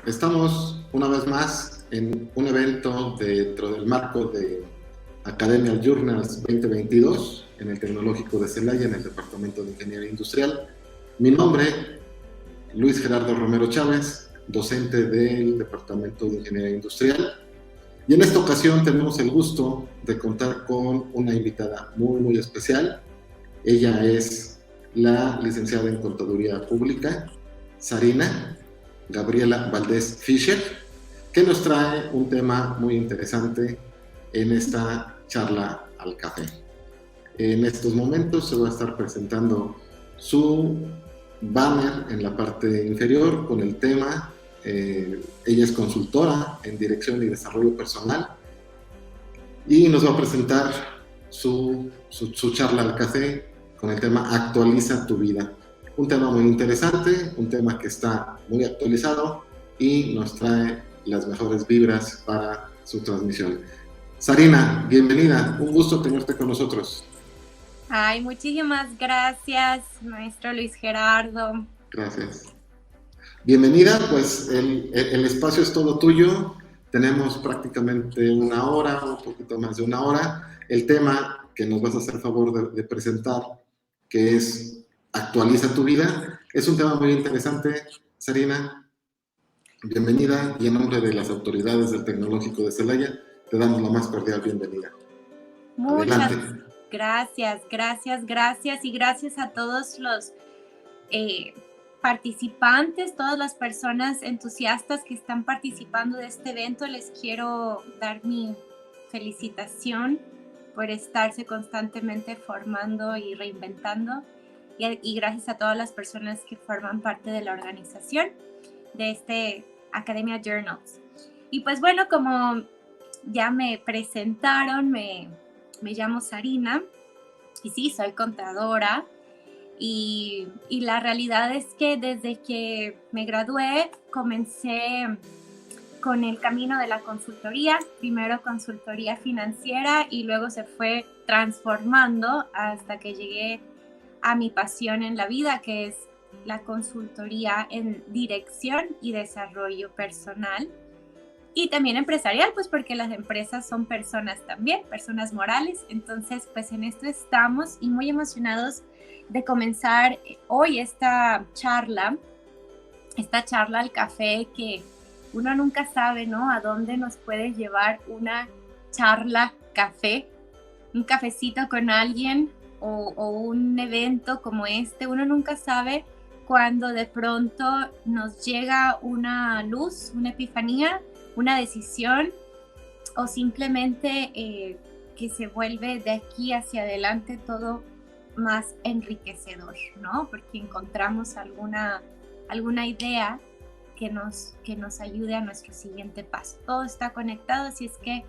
Estamos una vez más en un evento dentro del marco de Academia Journals 2022 en el Tecnológico de Celaya, en el Departamento de Ingeniería Industrial. Mi nombre, Luis Gerardo Romero Chávez, docente del Departamento de Ingeniería Industrial. Y en esta ocasión tenemos el gusto de contar con una invitada muy especial. Ella es la licenciada en Contaduría Pública, Sarina Gabriela Valdés Fischer, que nos trae un tema muy interesante en esta charla al café. En estos momentos se va a estar presentando su banner en la parte inferior con el tema. Ella es consultora en dirección y desarrollo personal y nos va a presentar su charla al café con el tema Actualiza tu vida. Un tema muy interesante, un tema que está muy actualizado y nos trae las mejores vibras para su transmisión. Sarina, bienvenida, un gusto tenerte con nosotros. Ay, muchísimas gracias, maestro Luis Gerardo. Gracias. Bienvenida, pues el espacio es todo tuyo. Tenemos prácticamente una hora, un poquito más de una hora. El tema que nos vas a hacer favor de presentar, que es Actualiza tu vida, es un tema muy interesante. Sarina, bienvenida, y en nombre de las autoridades del Tecnológico de Celaya, te damos la más cordial bienvenida. Muchas Adelante. gracias y gracias a todos los participantes, todas las personas entusiastas que están participando de este evento. Les quiero dar mi felicitación por estarse constantemente formando y reinventando, y gracias a todas las personas que forman parte de la organización de este Academia Journals. Y pues bueno, como ya me presentaron, me llamo Sarina y sí, soy contadora. Y la realidad es que desde que me gradué comencé con el camino de la consultoría, primero consultoría financiera y luego se fue transformando hasta que llegué a mi pasión en la vida, que es la consultoría en dirección y desarrollo personal y también empresarial, pues porque las empresas son personas también, personas morales. Entonces, pues en esto estamos y muy emocionados de comenzar hoy esta charla al café, que uno nunca sabe, ¿no?, a dónde nos puede llevar una charla café, un cafecito con alguien o un evento como este. Uno nunca sabe cuando de pronto nos llega una luz, una epifanía, una decisión o simplemente que se vuelve de aquí hacia adelante todo más enriquecedor, ¿no? Porque encontramos alguna idea que nos ayude a nuestro siguiente paso. Todo está conectado, así es que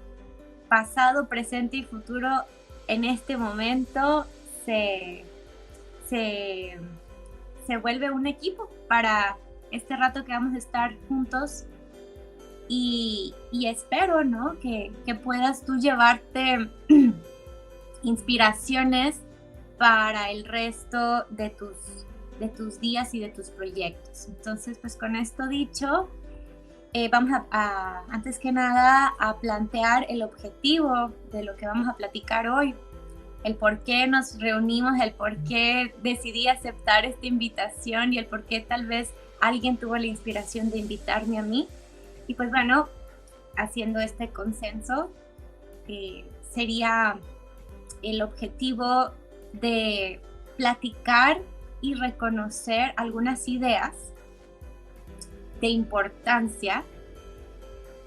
pasado, presente y futuro en este momento se vuelve un equipo para este rato que vamos a estar juntos. Y espero, ¿no?, que puedas tú llevarte inspiraciones para el resto de tus días y de tus proyectos. Entonces, pues con esto dicho, vamos a antes que nada a plantear el objetivo de lo que vamos a platicar hoy, el por qué nos reunimos, el por qué decidí aceptar esta invitación y el por qué tal vez alguien tuvo la inspiración de invitarme a mí. Y pues bueno, haciendo este consenso, sería el objetivo de platicar y reconocer algunas ideas de importancia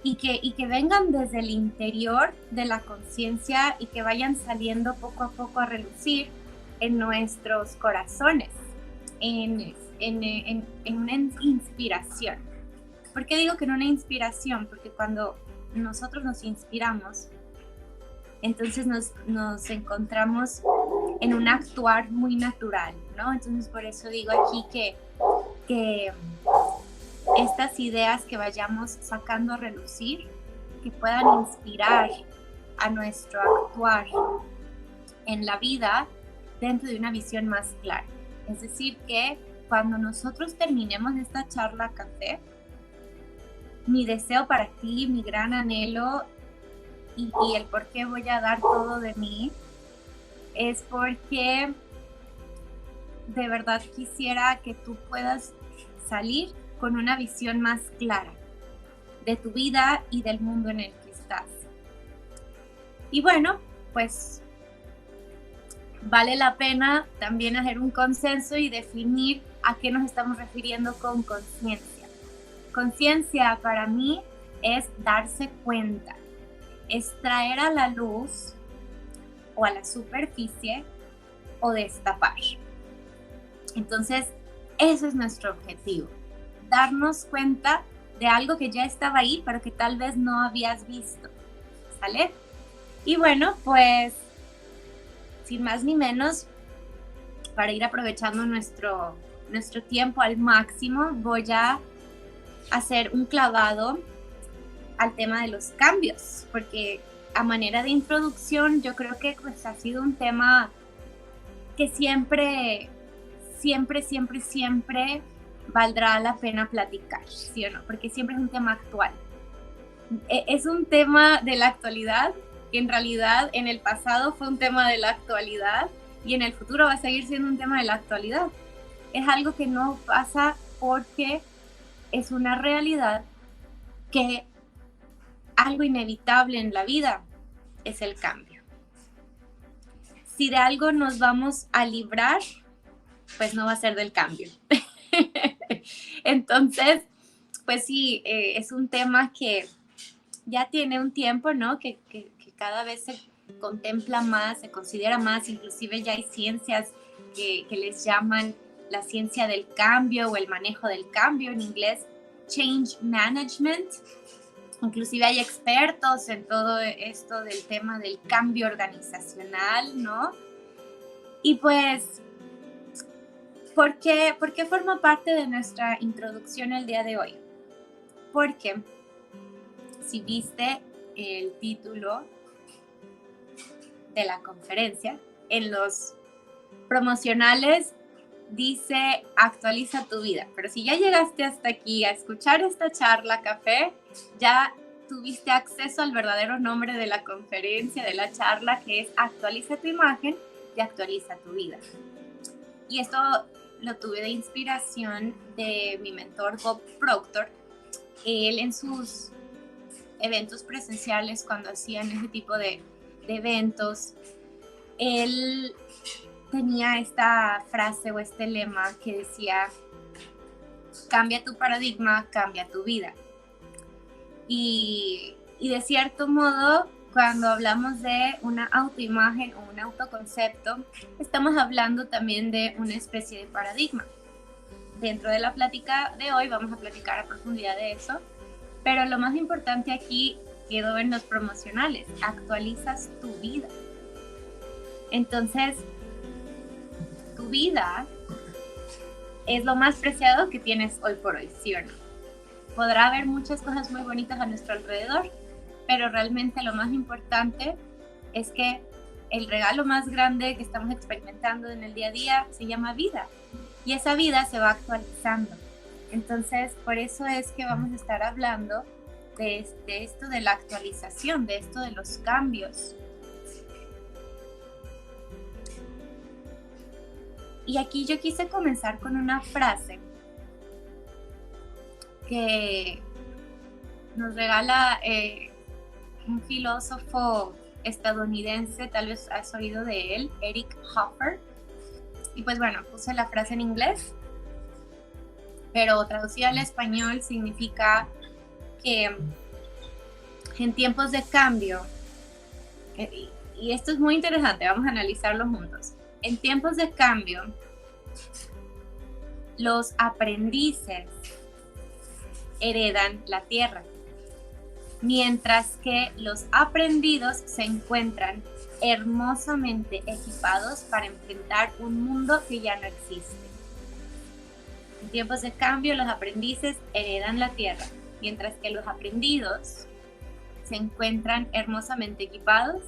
y que vengan desde el interior de la conciencia y que vayan saliendo poco a poco a relucir en nuestros corazones, en una inspiración. ¿Por qué digo que en una inspiración? Porque cuando nosotros nos inspiramos, entonces nos encontramos en un actuar muy natural, ¿no? Entonces por eso digo aquí que estas ideas que vayamos sacando a relucir, que puedan inspirar a nuestro actuar en la vida dentro de una visión más clara. Es decir, que cuando nosotros terminemos esta charla café, mi deseo para ti, mi gran anhelo y el por qué voy a dar todo de mí, es porque de verdad quisiera que tú puedas salir con una visión más clara de tu vida y del mundo en el que estás. Y bueno, pues vale la pena también hacer un consenso y definir a qué nos estamos refiriendo con conciencia. Conciencia para mí es darse cuenta, es traer a la luz o a la superficie o destapar. Entonces, ese es nuestro objetivo, darnos cuenta de algo que ya estaba ahí, pero que tal vez no habías visto, ¿sale? Y bueno, pues, sin más ni menos, para ir aprovechando nuestro tiempo al máximo, voy a hacer un clavado al tema de los cambios, porque a manera de introducción yo creo que pues, ha sido un tema que siempre valdrá la pena platicar, ¿sí o no? Porque siempre es un tema actual. Es un tema de la actualidad, que en realidad en el pasado fue un tema de la actualidad y en el futuro va a seguir siendo un tema de la actualidad. Es algo que no pasa porque es una realidad que algo inevitable en la vida es el cambio. Si de algo nos vamos a librar, pues no va a ser del cambio. Entonces, pues sí, es un tema que ya tiene un tiempo, ¿no? Que cada vez se contempla más, se considera más, inclusive ya hay ciencias que les llaman la ciencia del cambio o el manejo del cambio, en inglés change management. Inclusive hay expertos en todo esto del tema del cambio organizacional, ¿no? Y pues, ¿por qué forma parte de nuestra introducción el día de hoy? Porque si viste el título de la conferencia, en los promocionales dice actualiza tu vida, pero si ya llegaste hasta aquí a escuchar esta charla café, ya tuviste acceso al verdadero nombre de la conferencia, de la charla, que es actualiza tu imagen y actualiza tu vida. Y esto lo tuve de inspiración de mi mentor Bob Proctor. Él en sus eventos presenciales, cuando hacían ese tipo de eventos, él tenía esta frase o este lema que decía: cambia tu paradigma, cambia tu vida. Y de cierto modo, cuando hablamos de una autoimagen o un autoconcepto, estamos hablando también de una especie de paradigma. Dentro de la plática de hoy vamos a platicar a profundidad de eso, pero lo más importante aquí quedó en los promocionales: actualizas tu vida. Entonces, tu vida es lo más preciado que tienes hoy por hoy, ¿sí o no? Podrá haber muchas cosas muy bonitas a nuestro alrededor, pero realmente lo más importante es que el regalo más grande que estamos experimentando en el día a día se llama vida, y esa vida se va actualizando. Entonces, por eso es que vamos a estar hablando de esto de la actualización, de esto de los cambios. Y aquí yo quise comenzar con una frase que nos regala un filósofo estadounidense, tal vez has oído de él, Eric Hoffer. Y pues bueno, puse la frase en inglés, pero traducida al español significa que en tiempos de cambio, y esto es muy interesante, vamos a analizarlo juntos. En tiempos de cambio, los aprendices heredan la tierra, mientras que los aprendidos se encuentran hermosamente equipados para enfrentar un mundo que ya no existe. En tiempos de cambio, los aprendices heredan la tierra, mientras que los aprendidos se encuentran hermosamente equipados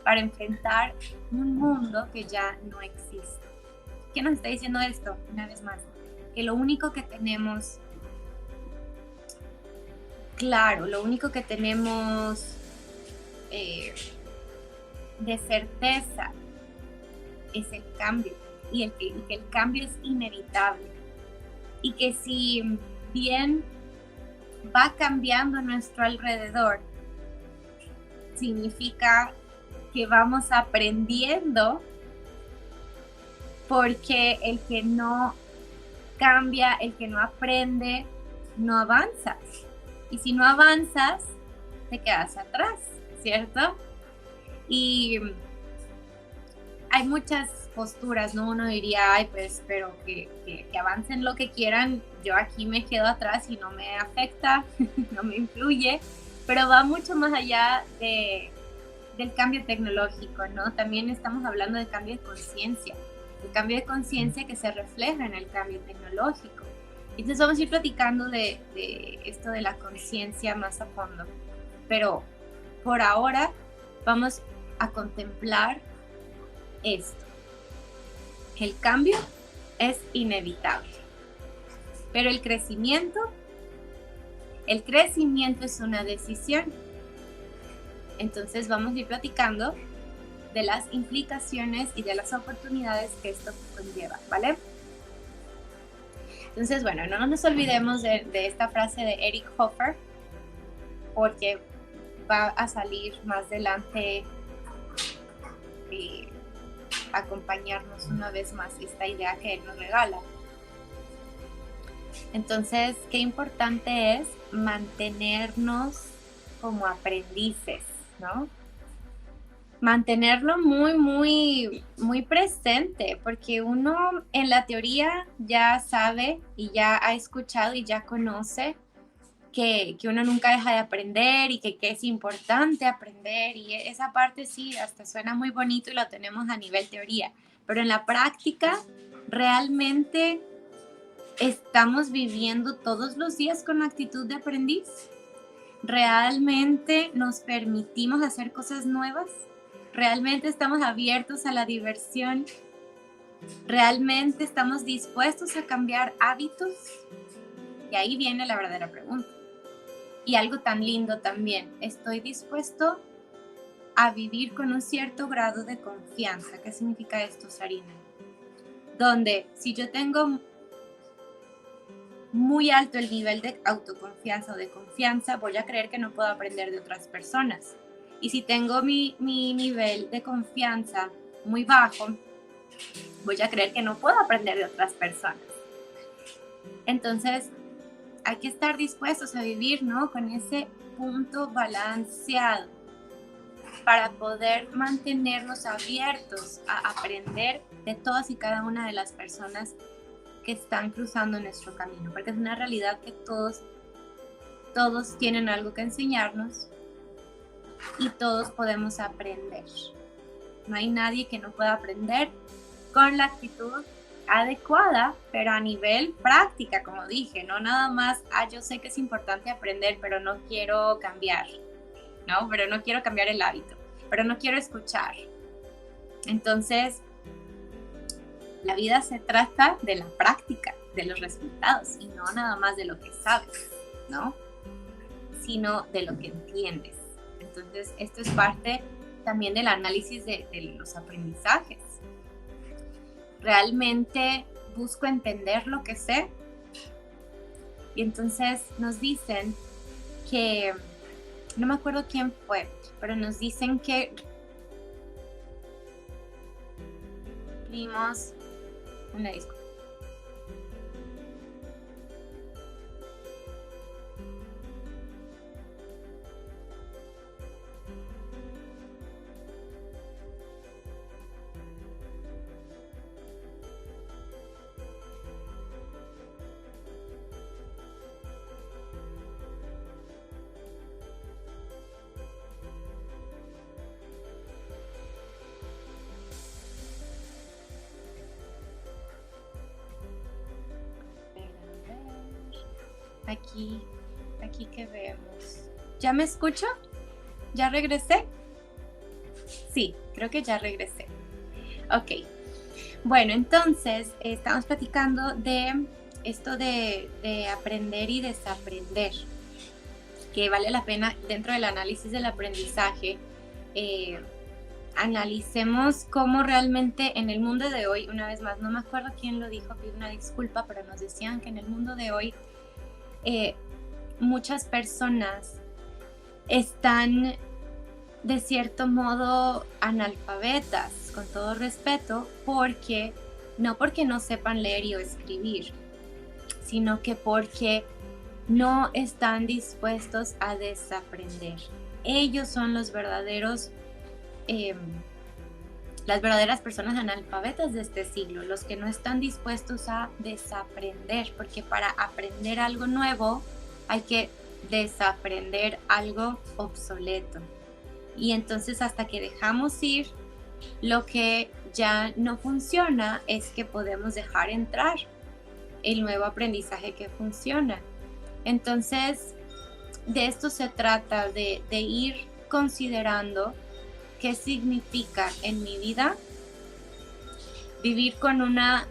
para enfrentar un mundo que ya no existe. ¿Qué nos está diciendo esto? Una vez más, que lo único que tenemos claro, lo único que tenemos de certeza es el cambio y que el cambio es inevitable y que si bien va cambiando a nuestro alrededor, significa que vamos aprendiendo, porque el que no cambia, el que no aprende, no avanza. Y si no avanzas, te quedas atrás, ¿cierto? Y hay muchas posturas, ¿no? Uno diría, ay, pues, pero que avancen lo que quieran, yo aquí me quedo atrás y no me afecta, no me influye, pero va mucho más allá del cambio tecnológico, ¿no? También estamos hablando de cambio de conciencia, el cambio de conciencia que se refleja en el cambio tecnológico. Entonces vamos a ir platicando de esto de la conciencia más a fondo, pero por ahora vamos a contemplar esto. El cambio es inevitable, pero el crecimiento es una decisión. Entonces vamos a ir platicando de las implicaciones y de las oportunidades que esto conlleva, ¿vale? Entonces, bueno, no nos olvidemos de esta frase de Eric Hoffer, porque va a salir más adelante acompañarnos una vez más esta idea que él nos regala. Entonces, qué importante es mantenernos como aprendices, ¿no? Mantenerlo muy, muy, muy presente, porque uno en la teoría ya sabe y ya ha escuchado y ya conoce que uno nunca deja de aprender y que es importante aprender, y esa parte sí, hasta suena muy bonito y lo tenemos a nivel teoría, pero en la práctica realmente estamos viviendo todos los días con la actitud de aprendiz. ¿Realmente nos permitimos hacer cosas nuevas? ¿Realmente estamos abiertos a la diversión? ¿Realmente estamos dispuestos a cambiar hábitos? Y ahí viene la verdadera pregunta. Y algo tan lindo también, ¿estoy dispuesto a vivir con un cierto grado de confianza? ¿Qué significa esto, Sarina? Donde si yo tengo muy alto el nivel de autoconfianza o de confianza, voy a creer que no puedo aprender de otras personas. Y si tengo mi nivel de confianza muy bajo, voy a creer que no puedo aprender de otras personas. Entonces, hay que estar dispuestos a vivir, ¿no?, con ese punto balanceado para poder mantenernos abiertos a aprender de todas y cada una de las personas que están cruzando nuestro camino, porque es una realidad que todos tienen algo que enseñarnos y todos podemos aprender. No hay nadie que no pueda aprender con la actitud adecuada, pero a nivel práctica, como dije, no nada más, yo sé que es importante aprender, pero no quiero cambiar, ¿no? Pero no quiero cambiar el hábito, pero no quiero escuchar. Entonces, la vida se trata de la práctica, de los resultados, y no nada más de lo que sabes, ¿no? Sino de lo que entiendes. Entonces, esto es parte también del análisis de los aprendizajes. Realmente busco entender lo que sé. Y entonces nos dicen que, no me acuerdo quién fue, pero nos dicen que cumplimos una disculpa. Aquí que vemos. ¿Ya me escucho? ¿Ya regresé? Sí, creo que ya regresé. Ok. Bueno, entonces estamos platicando de esto de aprender y desaprender. que vale la pena dentro del análisis del aprendizaje, analicemos cómo realmente en el mundo de hoy, una vez más, no me acuerdo quién lo dijo, pido una disculpa, pero nos decían que en el mundo de hoy muchas personas están de cierto modo analfabetas, con todo respeto, no porque no sepan leer y o escribir, sino que porque no están dispuestos a desaprender. Ellos son los verdaderos, las verdaderas personas analfabetas de este siglo, los que no están dispuestos a desaprender, porque para aprender algo nuevo hay que desaprender algo obsoleto. Y entonces hasta que dejamos ir lo que ya no funciona, es que podemos dejar entrar el nuevo aprendizaje que funciona. Entonces, de esto se trata, de ir considerando qué significa en mi vida vivir con una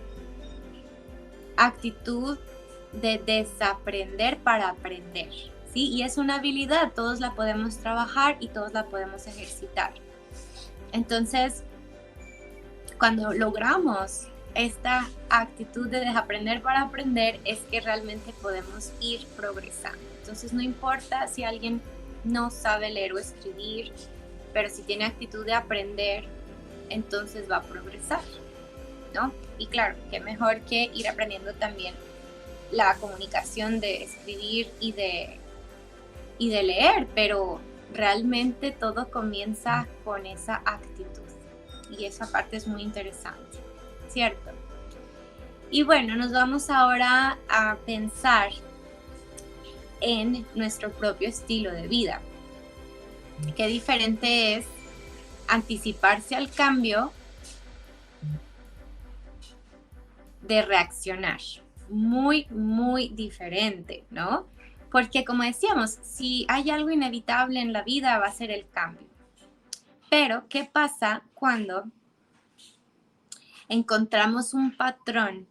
actitud de desaprender para aprender, ¿sí? Y es una habilidad, todos la podemos trabajar y todos la podemos ejercitar. Entonces, cuando logramos esta actitud de desaprender para aprender, es que realmente podemos ir progresando. Entonces, no importa si alguien no sabe leer o escribir, pero si tiene actitud de aprender, entonces va a progresar, ¿no? Y claro, qué mejor que ir aprendiendo también la comunicación de escribir y de leer, pero realmente todo comienza con esa actitud. Y esa parte es muy interesante, ¿cierto? Y bueno, nos vamos ahora a pensar en nuestro propio estilo de vida. Qué diferente es anticiparse al cambio de reaccionar. Muy, muy diferente, ¿no? Porque como decíamos, si hay algo inevitable en la vida va a ser el cambio. Pero, ¿qué pasa cuando encontramos un patrón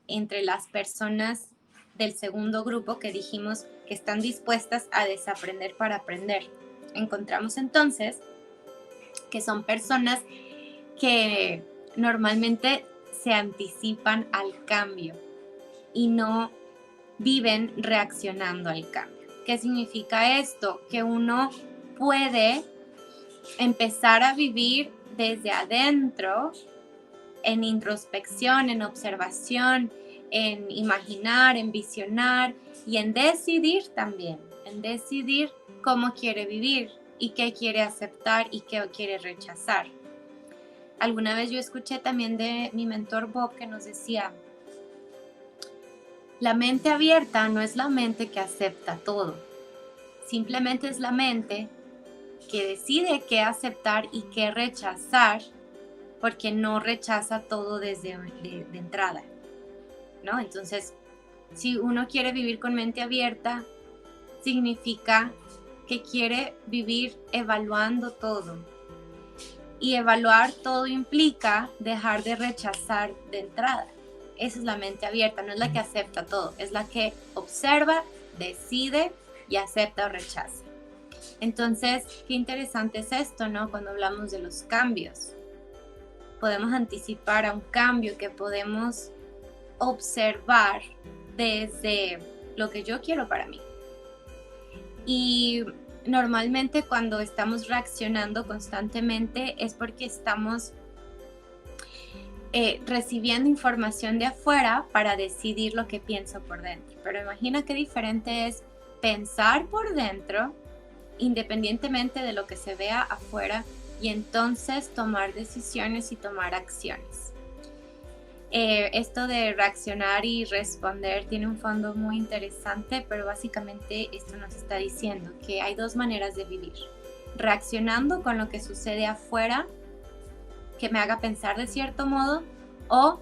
entre las personas del segundo grupo que dijimos que están dispuestas a desaprender para aprender? Encontramos entonces que son personas que normalmente se anticipan al cambio y no viven reaccionando al cambio. ¿Qué significa esto? Que uno puede empezar a vivir desde adentro, en introspección, en observación, en imaginar, en visionar y en decidir también, en decidir cómo quiere vivir y qué quiere aceptar y qué quiere rechazar. Alguna vez yo escuché también de mi mentor Bob que nos decía, la mente abierta no es la mente que acepta todo, simplemente es la mente que decide qué aceptar y qué rechazar, porque no rechaza todo desde de entrada, ¿no? Entonces, si uno quiere vivir con mente abierta, significa que quiere vivir evaluando todo. Y evaluar todo implica dejar de rechazar de entrada. Esa es la mente abierta, no es la que acepta todo, es la que observa, decide y acepta o rechaza. Entonces, qué interesante es esto, ¿no? Cuando hablamos de los cambios. Podemos anticipar a un cambio que podemos observar desde lo que yo quiero para mí. Y normalmente cuando estamos reaccionando constantemente es porque estamos recibiendo información de afuera para decidir lo que pienso por dentro. Pero imagina qué diferente es pensar por dentro independientemente de lo que se vea afuera y entonces tomar decisiones y tomar acciones. Esto de reaccionar y responder tiene un fondo muy interesante, pero básicamente esto nos está diciendo que hay dos maneras de vivir. Reaccionando con lo que sucede afuera, que me haga pensar de cierto modo, o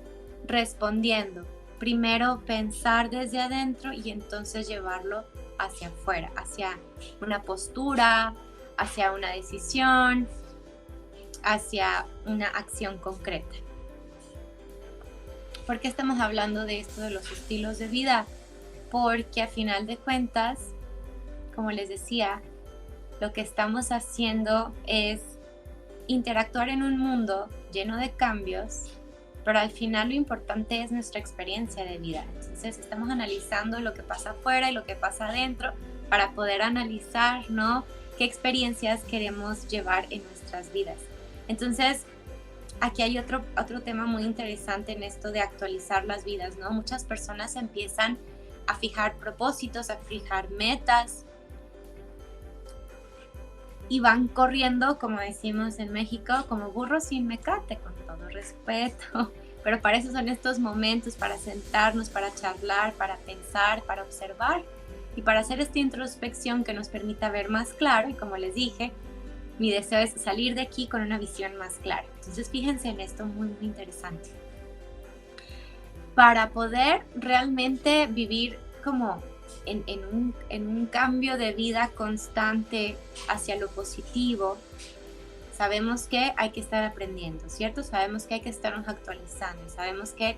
respondiendo. Primero pensar desde adentro y entonces llevarlo hacia afuera, hacia una postura, hacia una decisión, hacia una acción concreta. ¿Por qué estamos hablando de esto de los estilos de vida? Porque a final de cuentas, como les decía, lo que estamos haciendo es interactuar en un mundo lleno de cambios, pero al final lo importante es nuestra experiencia de vida. Entonces estamos analizando lo que pasa afuera y lo que pasa adentro para poder analizar, ¿no?, qué experiencias queremos llevar en nuestras vidas. Entonces, aquí hay otro tema muy interesante en esto de actualizar las vidas, ¿no? Muchas personas empiezan a fijar propósitos, a fijar metas y van corriendo, como decimos en México, como burros sin mecate, con todo respeto. Pero para eso son estos momentos, para sentarnos, para charlar, para pensar, para observar y para hacer esta introspección que nos permita ver más claro. Y como les dije, mi deseo es salir de aquí con una visión más clara. Entonces fíjense en esto, muy, muy interesante. Para poder realmente vivir como en un cambio de vida constante hacia lo positivo, sabemos que hay que estar aprendiendo, ¿cierto? Sabemos que hay que estarnos actualizando, sabemos que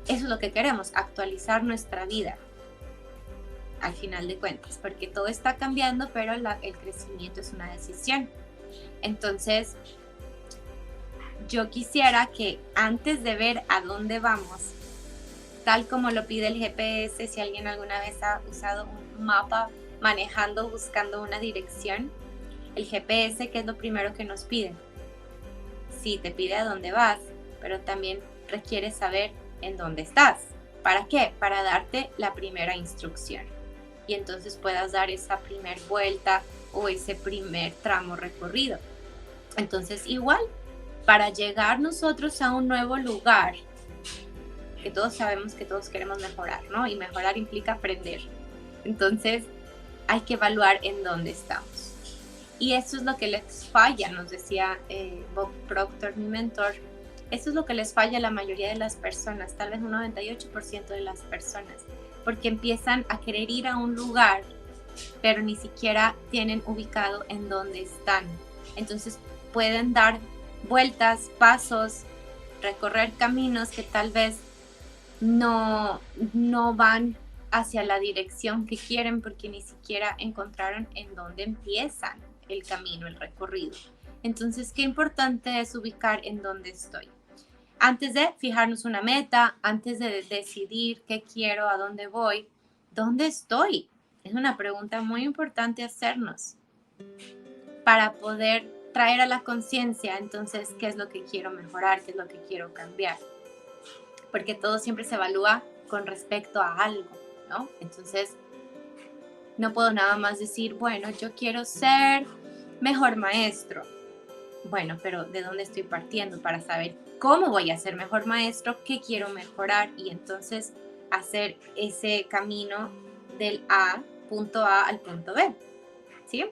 eso es lo que queremos, actualizar nuestra vida al final de cuentas, porque todo está cambiando, pero el crecimiento es una decisión. Entonces, yo quisiera que antes de ver a dónde vamos, tal como lo pide el GPS, si alguien alguna vez ha usado un mapa manejando, buscando una dirección, el GPS, ¿qué es lo primero que nos pide? Sí, te pide a dónde vas, pero también requiere saber en dónde estás. ¿Para qué? Para darte la primera instrucción. Y entonces puedas dar esa primer vuelta o ese primer tramo recorrido. Entonces, igual, para llegar nosotros a un nuevo lugar, que todos sabemos que todos queremos mejorar, ¿no? Y mejorar implica aprender. Entonces, hay que evaluar en dónde estamos. Y eso es lo que les falla, nos decía Bob Proctor, mi mentor. Eso es lo que les falla a la mayoría de las personas, tal vez un 98% de las personas, porque empiezan a querer ir a un lugar, pero ni siquiera tienen ubicado en dónde están. Entonces, pueden dar vueltas, pasos, recorrer caminos que tal vez no van hacia la dirección que quieren porque ni siquiera encontraron en dónde empiezan el camino, el recorrido. Entonces, qué importante es ubicar en dónde estoy. Antes de fijarnos una meta, antes de decidir qué quiero, a dónde voy, ¿dónde estoy? Es una pregunta muy importante hacernos para poder traer a la conciencia, entonces, qué es lo que quiero mejorar, qué es lo que quiero cambiar. Porque todo siempre se evalúa con respecto a algo, ¿no? Entonces, no puedo nada más decir, bueno, yo quiero ser mejor maestro. Bueno, pero ¿de dónde estoy partiendo para saber cómo voy a ser mejor maestro? ¿Qué quiero mejorar? Y entonces hacer ese camino del punto A al punto B, ¿sí?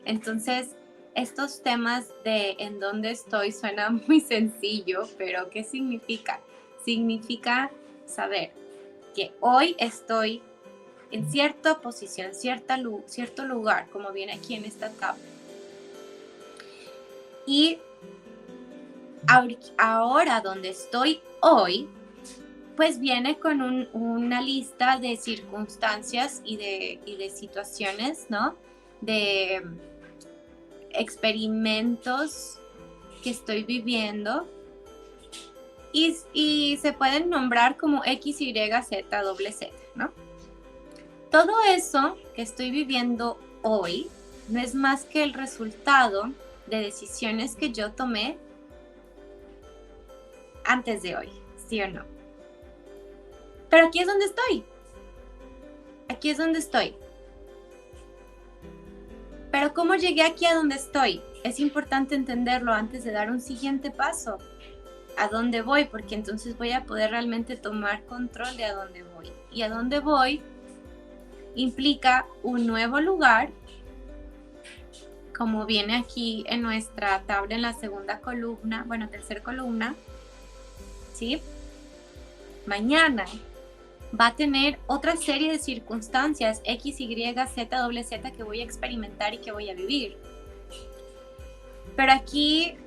Entonces, estos temas de en dónde estoy suena muy sencillo, pero ¿qué significa? Significa saber que hoy estoy en cierta posición, cierto lugar, como viene aquí en esta tabla. Y ahora donde estoy hoy, pues viene con una lista de circunstancias y de situaciones, ¿no? De experimentos que estoy viviendo y se pueden nombrar como X, Y, Z, doble Z, ¿no? Todo eso que estoy viviendo hoy no es más que el resultado de decisiones que yo tomé antes de hoy, ¿sí o no? Pero aquí es donde estoy. Aquí es donde estoy. Pero ¿cómo llegué aquí a donde estoy? Es importante entenderlo antes de dar un siguiente paso. ¿A dónde voy? Porque entonces voy a poder realmente tomar control de a dónde voy. Y a dónde voy implica un nuevo lugar, como viene aquí en nuestra tabla en la segunda columna, bueno, tercera columna, ¿sí? Mañana va a tener otra serie de circunstancias, X, Y, Z, doble Z, que voy a experimentar y que voy a vivir. Pero aquí,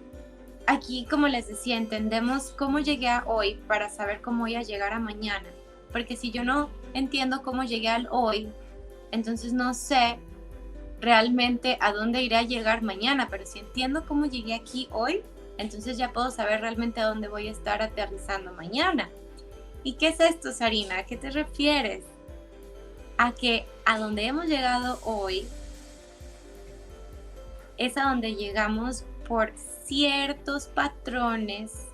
como les decía, entendemos cómo llegué a hoy para saber cómo voy a llegar a mañana. Porque si yo no entiendo cómo llegué al hoy, entonces no sé realmente a dónde iré a llegar mañana, pero si entiendo cómo llegué aquí hoy, entonces ya puedo saber realmente a dónde voy a estar aterrizando mañana. ¿Y qué es esto, Sarina? ¿A qué te refieres? A que a donde hemos llegado hoy es a donde llegamos por ciertos patrones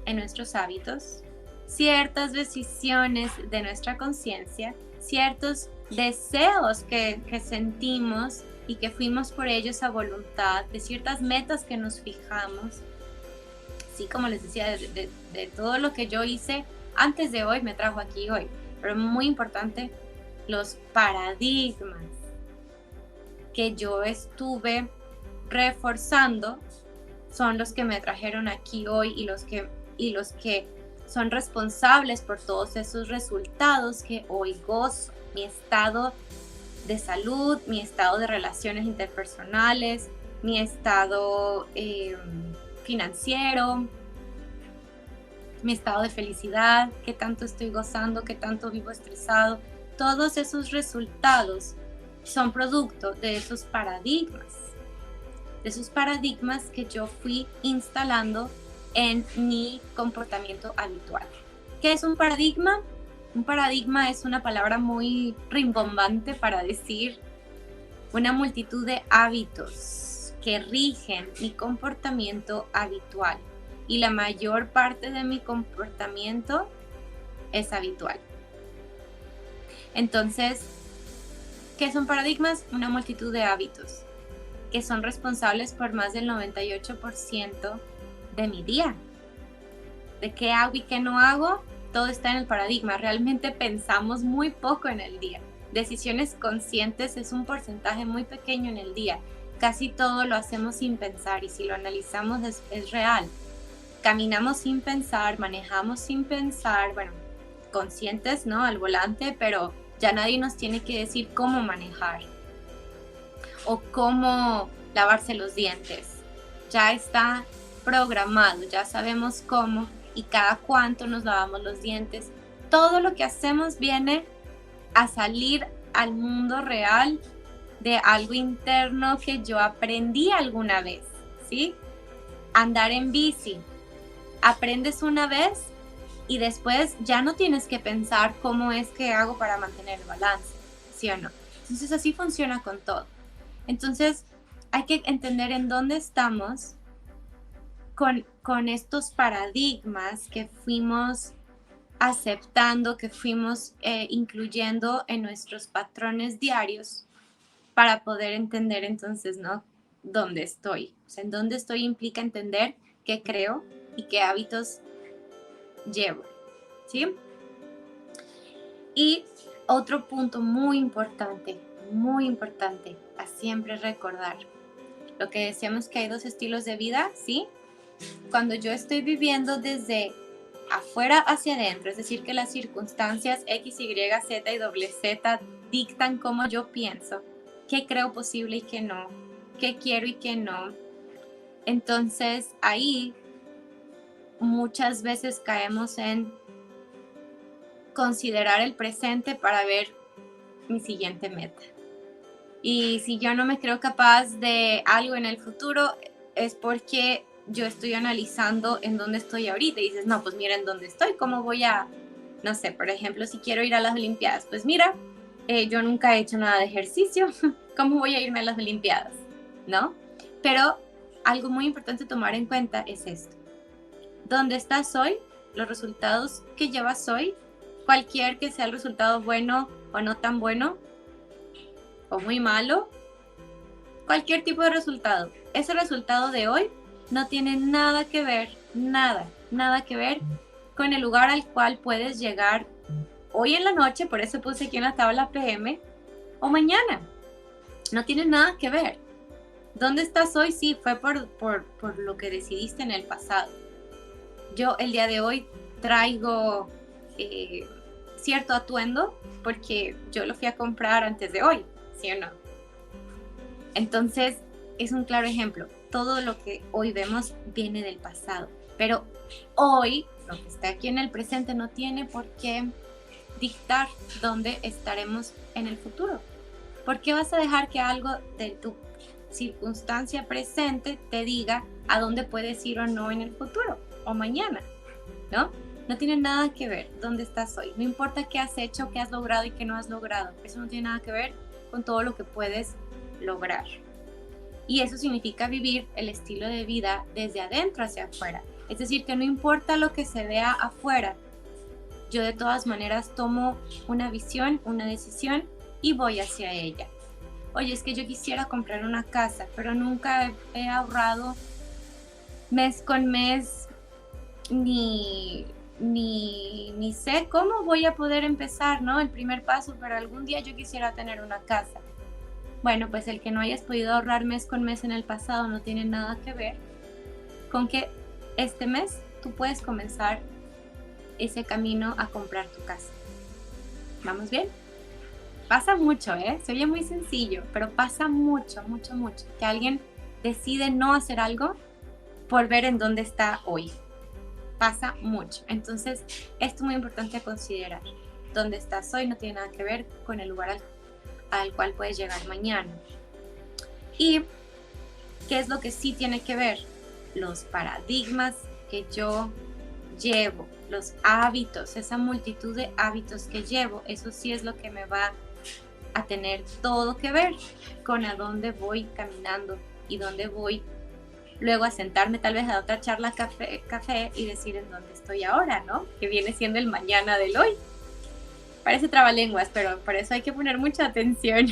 en nuestros hábitos, ciertas decisiones de nuestra conciencia, ciertos deseos que sentimos y que fuimos por ellos a voluntad, de ciertas metas que nos fijamos. Sí, como les decía, de todo lo que yo hice antes de hoy me trajo aquí hoy. Pero muy importante, los paradigmas que yo estuve reforzando son los que me trajeron aquí hoy y los que son responsables por todos esos resultados que hoy gozo. Mi estado de salud, mi estado de relaciones interpersonales, mi estado financiero, mi estado de felicidad, qué tanto estoy gozando, qué tanto vivo estresado. Todos esos resultados son producto de esos paradigmas que yo fui instalando en mi comportamiento habitual. ¿Qué es un paradigma? Un paradigma es una palabra muy rimbombante para decir una multitud de hábitos que rigen mi comportamiento habitual. Y la mayor parte de mi comportamiento es habitual. Entonces, ¿qué son paradigmas? Una multitud de hábitos que son responsables por más del 98% de mi día. ¿De qué hago y qué no hago? Todo está en el paradigma. Realmente pensamos muy poco en el día. Decisiones conscientes es un porcentaje muy pequeño en el día. Casi todo lo hacemos sin pensar y si lo analizamos es real. Caminamos sin pensar, manejamos sin pensar, bueno, conscientes, ¿no? Al volante, pero ya nadie nos tiene que decir cómo manejar o cómo lavarse los dientes. Ya está programado, ya sabemos cómo y cada cuánto nos lavamos los dientes. Todo lo que hacemos viene a salir al mundo real de algo interno que yo aprendí alguna vez, ¿sí? Andar en bici. Aprendes una vez y después ya no tienes que pensar cómo es que hago para mantener el balance, ¿sí o no? Entonces así funciona con todo. Entonces hay que entender en dónde estamos con estos paradigmas que fuimos aceptando, que fuimos incluyendo en nuestros patrones diarios para poder entender entonces, ¿no? ¿Dónde estoy? O sea, en dónde estoy implica entender qué creo y qué hábitos llevo, ¿sí? Y otro punto muy importante a siempre recordar. Lo que decíamos que hay dos estilos de vida, ¿sí? Cuando yo estoy viviendo desde afuera hacia adentro, es decir, que las circunstancias X, Y, Z y Z dictan cómo yo pienso, qué creo posible y qué no, qué quiero y qué no. Entonces ahí muchas veces caemos en considerar el presente para ver mi siguiente meta. Y si yo no me creo capaz de algo en el futuro, es porque yo estoy analizando en dónde estoy ahorita. Y dices, no, pues mira en dónde estoy, ¿cómo voy a, no sé, por ejemplo, si quiero ir a las Olimpiadas? Pues mira, yo nunca he hecho nada de ejercicio, ¿cómo voy a irme a las Olimpiadas? ¿No? Pero algo muy importante tomar en cuenta es esto. ¿Dónde estás hoy? Los resultados que llevas hoy, cualquier que sea el resultado bueno o no tan bueno, o muy malo, cualquier tipo de resultado. Ese resultado de hoy no tiene nada que ver, nada que ver con el lugar al cual puedes llegar hoy en la noche, por eso puse aquí en la tabla PM, o mañana. No tiene nada que ver. ¿Dónde estás hoy? Sí, fue por lo que decidiste en el pasado. Yo el día de hoy traigo cierto atuendo porque yo lo fui a comprar antes de hoy, ¿sí o no? Entonces, es un claro ejemplo. Todo lo que hoy vemos viene del pasado. Pero hoy, lo que está aquí en el presente, no tiene por qué dictar dónde estaremos en el futuro. ¿Por qué vas a dejar que algo de tu circunstancia presente te diga a dónde puedes ir o no en el futuro o mañana? ¿No? No tiene nada que ver dónde estás hoy. No importa qué has hecho, qué has logrado y qué no has logrado. Eso no tiene nada que ver con todo lo que puedes lograr. Y eso significa vivir el estilo de vida desde adentro hacia afuera. Es decir, que no importa lo que se vea afuera, yo de todas maneras tomo una visión, una decisión y voy hacia ella. Oye, es que yo quisiera comprar una casa, pero nunca he ahorrado mes con mes, ni sé cómo voy a poder empezar, ¿no? El primer paso, pero algún día yo quisiera tener una casa. Bueno, pues el que no hayas podido ahorrar mes con mes en el pasado no tiene nada que ver con que este mes tú puedes comenzar ese camino a comprar tu casa. ¿Vamos bien? Pasa mucho, se oye muy sencillo, pero pasa mucho, mucho, mucho, que alguien decide no hacer algo por ver en dónde está hoy. Pasa mucho. Entonces, esto es muy importante a considerar. Dónde estás hoy no tiene nada que ver con el lugar al cual puedes llegar mañana. ¿Y qué es lo que sí tiene que ver? Los paradigmas que yo llevo, los hábitos, esa multitud de hábitos que llevo, eso sí es lo que me va a tener todo que ver con a dónde voy caminando y dónde voy luego a sentarme tal vez a otra charla café y decir en dónde estoy ahora, ¿no? Que viene siendo el mañana del hoy. Parece trabalenguas, pero por eso hay que poner mucha atención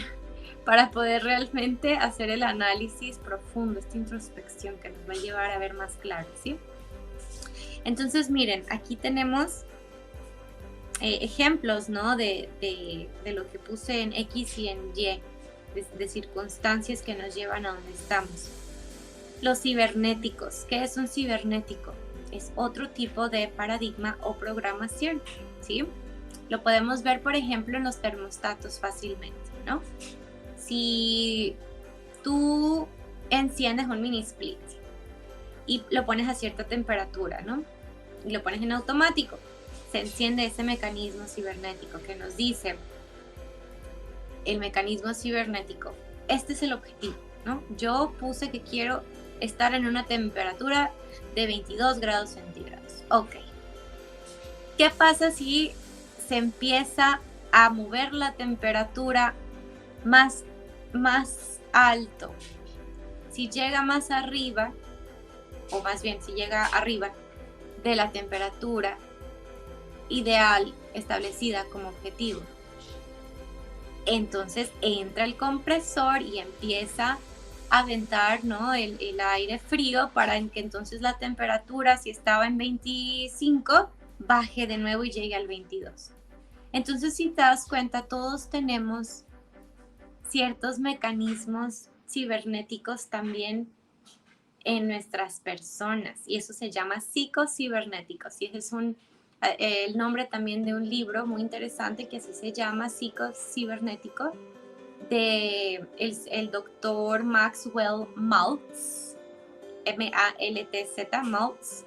para poder realmente hacer el análisis profundo, esta introspección que nos va a llevar a ver más claro, ¿sí? Entonces, miren, aquí tenemos ejemplos, ¿no? De lo que puse en X y en Y, de circunstancias que nos llevan a donde estamos. Los cibernéticos. ¿Qué es un cibernético? Es otro tipo de paradigma o programación, ¿sí? Lo podemos ver, por ejemplo, en los termostatos fácilmente, ¿no? Si tú enciendes un mini split y lo pones a cierta temperatura, ¿no? Y lo pones en automático, se enciende ese mecanismo cibernético que nos dice el mecanismo cibernético, este es el objetivo, ¿no? Yo puse que quiero estar en una temperatura de 22 grados centígrados. Ok. ¿Qué pasa si se empieza a mover la temperatura más alto? Si llega más arriba, o más bien si llega arriba de la temperatura ideal establecida como objetivo, entonces entra el compresor y empieza a aventar, ¿no? el aire frío para que entonces la temperatura, si estaba en 25, baje de nuevo y llegue al 22. Entonces, si te das cuenta, todos tenemos ciertos mecanismos cibernéticos también en nuestras personas, y eso se llama psicocibernéticos, y ese es el nombre también de un libro muy interesante que así se llama, Psicocibernético, de el doctor Maxwell Maltz, M-A-L-T-Z, Maltz.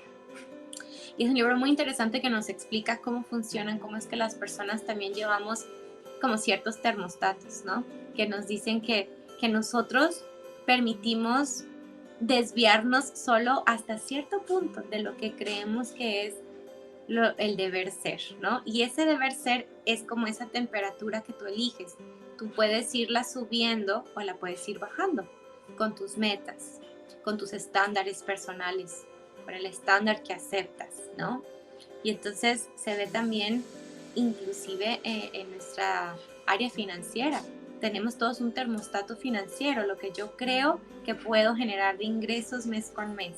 Y es un libro muy interesante que nos explica cómo funcionan, cómo es que las personas también llevamos como ciertos termostatos, ¿no? Que nos dicen que nosotros permitimos desviarnos solo hasta cierto punto de lo que creemos que es el deber ser, ¿no? Y ese deber ser es como esa temperatura que tú eliges. Tú puedes irla subiendo o la puedes ir bajando con tus metas, con tus estándares personales, con el estándar que aceptas, ¿no? Y entonces se ve también inclusive en nuestra área financiera. Tenemos todos un termostato financiero, lo que yo creo que puedo generar de ingresos mes con mes,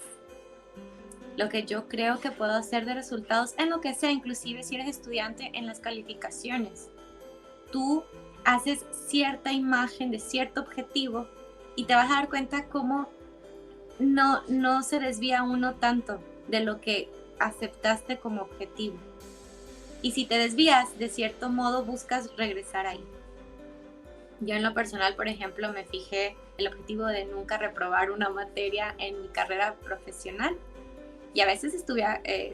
lo que yo creo que puedo hacer de resultados en lo que sea, inclusive si eres estudiante, en las calificaciones. Tú haces cierta imagen de cierto objetivo y te vas a dar cuenta cómo no se desvía uno tanto de lo que aceptaste como objetivo. Y si te desvías, de cierto modo buscas regresar ahí. Yo en lo personal, por ejemplo, me fijé el objetivo de nunca reprobar una materia en mi carrera profesional. Y a veces estuve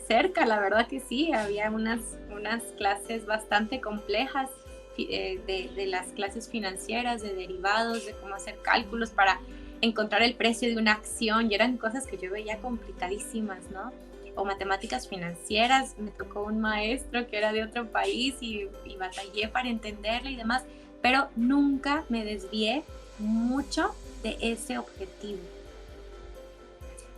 cerca, la verdad que sí, había unas clases bastante complejas de las clases financieras, de derivados, de cómo hacer cálculos para encontrar el precio de una acción, y eran cosas que yo veía complicadísimas, ¿no? O matemáticas financieras, me tocó un maestro que era de otro país y batallé para entenderle y demás, pero nunca me desvié mucho de ese objetivo.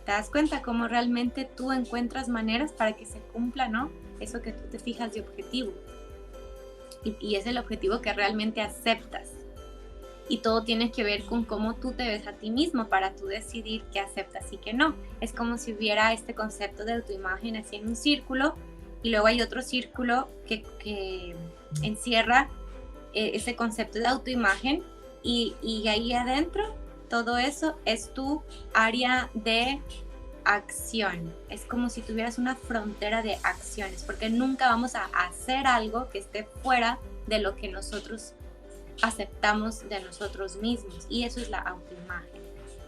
¿Te das cuenta cómo realmente tú encuentras maneras para que se cumpla, ¿no? Eso que tú te fijas de objetivo. Y es el objetivo que realmente aceptas. Y todo tiene que ver con cómo tú te ves a ti mismo para tú decidir qué aceptas y qué no. Es como si hubiera este concepto de autoimagen así en un círculo, y luego hay otro círculo que encierra ese concepto de autoimagen, y ahí adentro todo eso es tu área de acción. Es como si tuvieras una frontera de acciones, porque nunca vamos a hacer algo que esté fuera de lo que nosotros aceptamos de nosotros mismos, y eso es la autoimagen.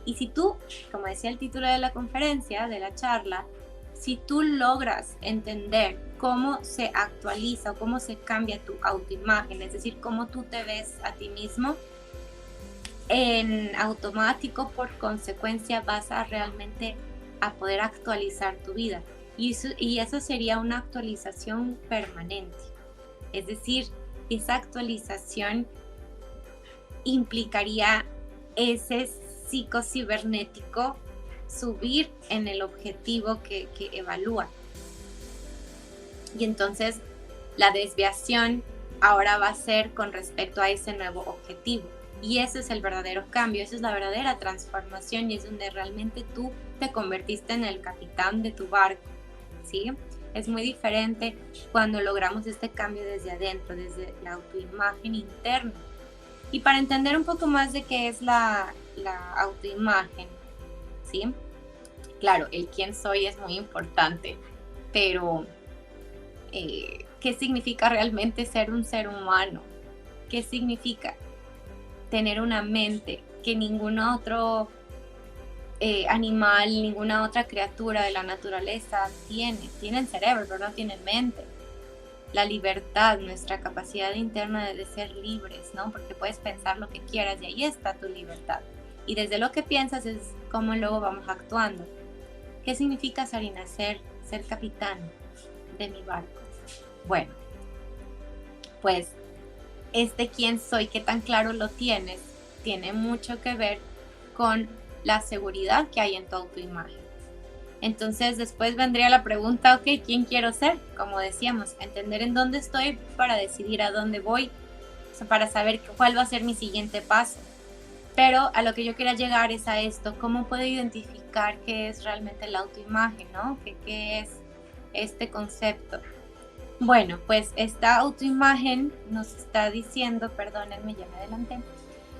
Y si tú, como decía el título de la conferencia, de la charla, si tú logras entender cómo se actualiza o cómo se cambia tu autoimagen, es decir, cómo tú te ves a ti mismo, en automático, por consecuencia, vas a realmente a poder actualizar tu vida. Y eso sería una actualización permanente. Es decir, esa actualización implicaría ese psicocibernético subir en el objetivo que evalúa. Y entonces la desviación ahora va a ser con respecto a ese nuevo objetivo. Y ese es el verdadero cambio, esa es la verdadera transformación, y es donde realmente tú te convertiste en el capitán de tu barco, ¿sí? Es muy diferente cuando logramos este cambio desde adentro, desde la autoimagen interna. Y para entender un poco más de qué es la autoimagen, ¿sí? Claro, el quién soy es muy importante, pero ¿qué significa realmente ser un ser humano? ¿Qué significa tener una mente que ningún otro animal, ninguna otra criatura de la naturaleza tiene? Tienen cerebro, pero no tienen mente. La libertad, nuestra capacidad interna de ser libres, ¿no? Porque puedes pensar lo que quieras y ahí está tu libertad. Y desde lo que piensas es cómo luego vamos actuando. ¿Qué significa, Sarina, ser capitán de mi barco? Bueno, pues quién soy, qué tan claro lo tienes, tiene mucho que ver con la seguridad que hay en tu autoimagen. Entonces después vendría la pregunta, ok, ¿quién quiero ser? Como decíamos, entender en dónde estoy para decidir a dónde voy, o sea, para saber cuál va a ser mi siguiente paso. Pero a lo que yo quería llegar es a esto, ¿cómo puedo identificar qué es realmente la autoimagen, ¿no? ¿Qué es este concepto? Bueno, pues esta autoimagen nos está diciendo, perdónenme, ya me adelanté,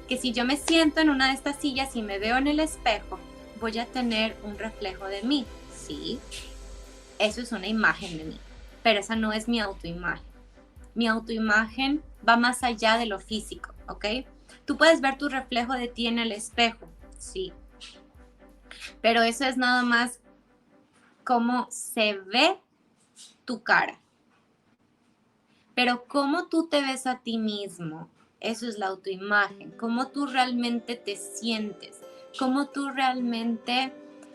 que si yo me siento en una de estas sillas y me veo en el espejo, voy a tener un reflejo de mí. Sí, eso es una imagen de mí, pero esa no es mi autoimagen. Mi autoimagen va más allá de lo físico, ¿ok? Tú puedes ver tu reflejo de ti en el espejo, sí, pero eso es nada más cómo se ve tu cara. Pero cómo tú te ves a ti mismo, eso es la autoimagen. Cómo tú realmente te sientes, cómo tú realmente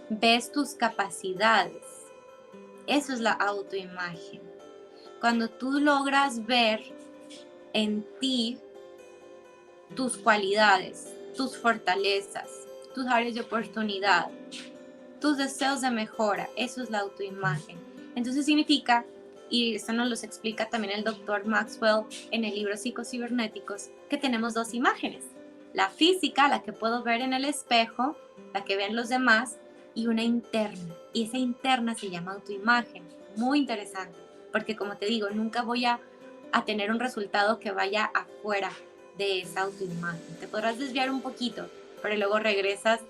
ves tus capacidades. Eso es la autoimagen. Cuando tú logras ver en ti tus cualidades, tus fortalezas, tus áreas de oportunidad, tus deseos de mejora, eso es la autoimagen. Entonces significa, y esto nos lo explica también el doctor Maxwell en el libro Psicocibernéticos, que tenemos dos imágenes. La física, la que puedo ver en el espejo, la que ven los demás, y una interna. Y esa interna se llama autoimagen. Muy interesante, porque como te digo, nunca voy a tener un resultado que vaya afuera de esa autoimagen. Te podrás desviar un poquito, pero luego regresas